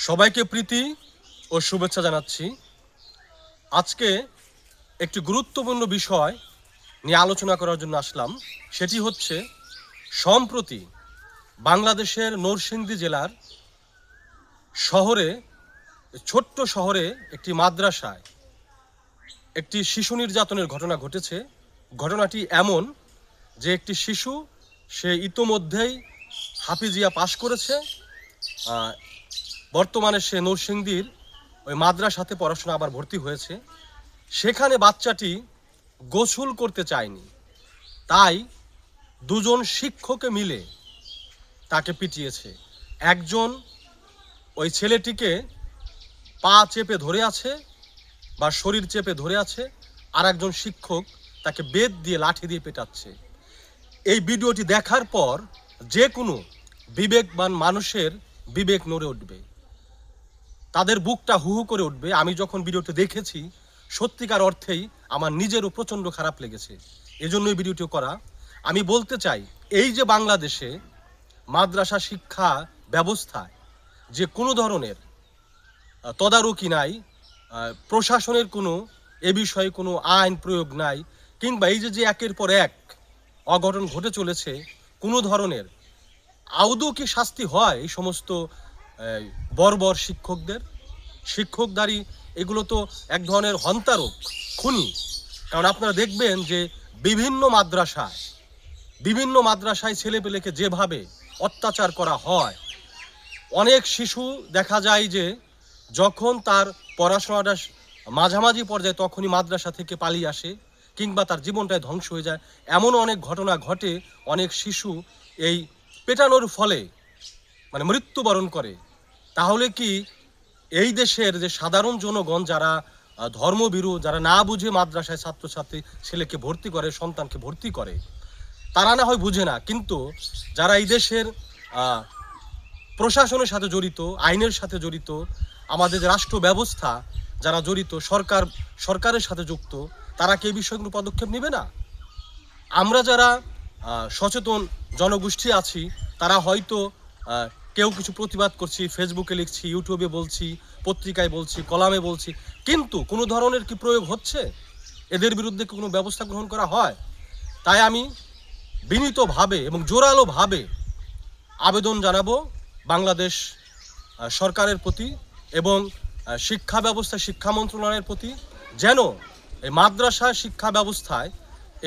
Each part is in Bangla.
সবাইকে প্রীতি ও শুভেচ্ছা জানাচ্ছি। আজকে একটি গুরুত্বপূর্ণ বিষয় নিয়ে আলোচনা করার জন্য আসলাম। সেটি হচ্ছে সম্প্রতি বাংলাদেশের নরসিংদী জেলার ছোট্ট শহরে একটি মাদ্রাসায় একটি শিশু নির্যাতনের ঘটনা ঘটেছে। ঘটনাটি এমন যে একটি শিশু সে ইতোমধ্যেই হাফিজিয়া পাশ করেছে। বর্তমানে সে নরসিংদীর ওই মাদ্রাসাতে পড়াশোনা আবার ভর্তি হয়েছে। সেখানে বাচ্চাটি গোসল করতে চায়নি, তাই দুজন শিক্ষকে মিলে তাকে পিটিয়েছে। একজন ওই ছেলেটিকে পা চেপে ধরে আছে বা শরীর চেপে ধরে আছে, আর একজন শিক্ষক তাকে বেত দিয়ে লাঠি দিয়ে পেটাচ্ছে। এই ভিডিওটি দেখার পর যে কোনো বিবেকবান মানুষের বিবেক নড়ে উঠবে, তাদের বুকটা হু হু করে উঠবে। আমি যখন ভিডিওটি দেখেছি সত্যিকার অর্থেই আমার নিজেরও প্রচণ্ড খারাপ লেগেছে, এজন্যই ভিডিওটি করা। আমি বলতে চাই, এই যে বাংলাদেশে মাদ্রাসা শিক্ষা ব্যবস্থায় যে কোনো ধরনের তদারকি নাই, প্রশাসনের কোনো এ বিষয়ে কোনো আইন প্রয়োগ নাই, কিংবা এই যে একের পর এক অঘটন ঘটে চলেছে, কোনো ধরনের আদৌ কি শাস্তি হয় এই সমস্ত বর্বর শিক্ষকদারি? এগুলো তো এক ধরনের হন্তারক, খুনি। কারণ আপনারা দেখবেন যে বিভিন্ন মাদ্রাসায় ছেলেপেলেকে যেভাবে অত্যাচার করা হয়, অনেক শিশু দেখা যায় যে যখন তার পড়াশোনাটা মাঝামাঝি পর্যায়ে তখনই মাদ্রাসা থেকে পালিয়ে আসে, কিংবা তার জীবনটাই ধ্বংস হয়ে যায়। এমন অনেক ঘটনা ঘটে, অনেক শিশু এই পেটানোর ফলে মৃত্যুবরণ করে। তাহলে কি এই দেশের যে সাধারণ জনগণ, যারা ধর্মভীরু, যারা না বুঝে মাদ্রাসায় ছাত্রছাত্রী ছেলেকে ভর্তি করে, সন্তানকে ভর্তি করে, তারা না হয় বুঝে না, কিন্তু যারা এই দেশের প্রশাসনের সাথে জড়িত, আইনের সাথে জড়িত, আমাদের রাষ্ট্র ব্যবস্থা যারা জড়িত, সরকারের সাথে যুক্ত, তারা কি এই বিষয়গুলো পদক্ষেপ নেবে না? আমরা যারা সচেতন জনগোষ্ঠী আছি, তারা হয়তো কেউ কিছু প্রতিবাদ করছি, ফেসবুকে লিখছি, ইউটিউবে বলছি, পত্রিকায় বলছি, কলামে বলছি, কিন্তু কোনো ধরনের কি প্রয়োগ হচ্ছে? এদের বিরুদ্ধে কোনো ব্যবস্থা গ্রহণ করা হয়? তাই আমি বিনীতভাবে এবং জোরালোভাবে আবেদন জানাবো বাংলাদেশ সরকারের প্রতি এবং শিক্ষা ব্যবস্থা, শিক্ষা মন্ত্রণালয়ের প্রতি, যেন এই মাদ্রাসা শিক্ষা ব্যবস্থায়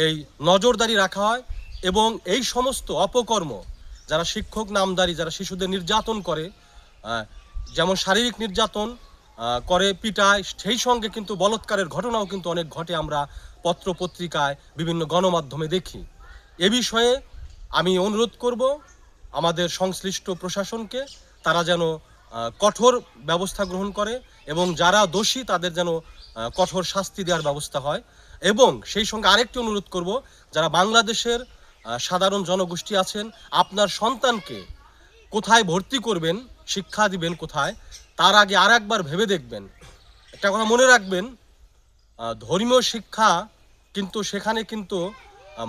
এই নজরদারি রাখা হয় এবং এই সমস্ত অপকর্ম, যারা শিক্ষক নামদারি, যারা শিশুদের নির্যাতন করে, যেমন শারীরিক নির্যাতন করে, পিটায়, সেই সঙ্গে কিন্তু বলাৎকারের ঘটনাও কিন্তু অনেক ঘটে, আমরা পত্র পত্রিকায় বিভিন্ন গণমাধ্যমে দেখি। এ বিষয়ে আমি অনুরোধ করব আমাদের সংশ্লিষ্ট প্রশাসনকে, তারা যেন কঠোর ব্যবস্থা গ্রহণ করে এবং যারা দোষী তাদের যেন কঠোর শাস্তি দেওয়ার ব্যবস্থা হয়। এবং সেই সঙ্গে আরেকটি অনুরোধ করব, যারা বাংলাদেশের সাধারণ জনগোষ্ঠী আছেন, আপনার সন্তানকে কোথায় ভর্তি করবেন, শিক্ষা দিবেন কোথায়, তার আগে আর একবার ভেবে দেখবেন। একটা কথা মনে রাখবেন, ধর্মীয় শিক্ষা কিন্তু সেখানে কিন্তু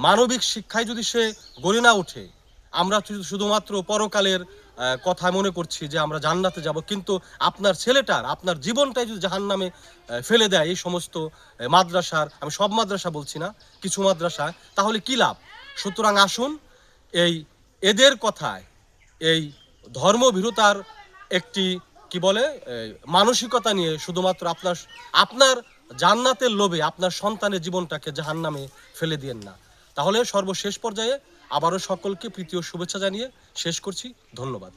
মানবিক শিক্ষায় যদি সে গড়ে না ওঠে, আমরা শুধুমাত্র পরকালের কথা মনে করছি যে আমরা জান্নাতে যাব, কিন্তু আপনার ছেলেটার, আপনার জীবনটাই যদি জাহান্নামে ফেলে দেয় এই সমস্ত মাদ্রাসার, আমি সব মাদ্রাসা বলছি না, কিছু মাদ্রাসা, তাহলে কি লাভ? সুতরাং আসুন, এদের কথায় এই ধর্মভীরুতার একটি মানসিকতা নিয়ে শুধুমাত্র আপনার জান্নাতের লোভে আপনার সন্তানের জীবনটাকে জাহান্নামে ফেলে দিয়েন না। তাহলে সর্বশেষ পর্যায়ে আবারও সকলকে প্রীতি ও শুভেচ্ছা জানিয়ে শেষ করছি। ধন্যবাদ।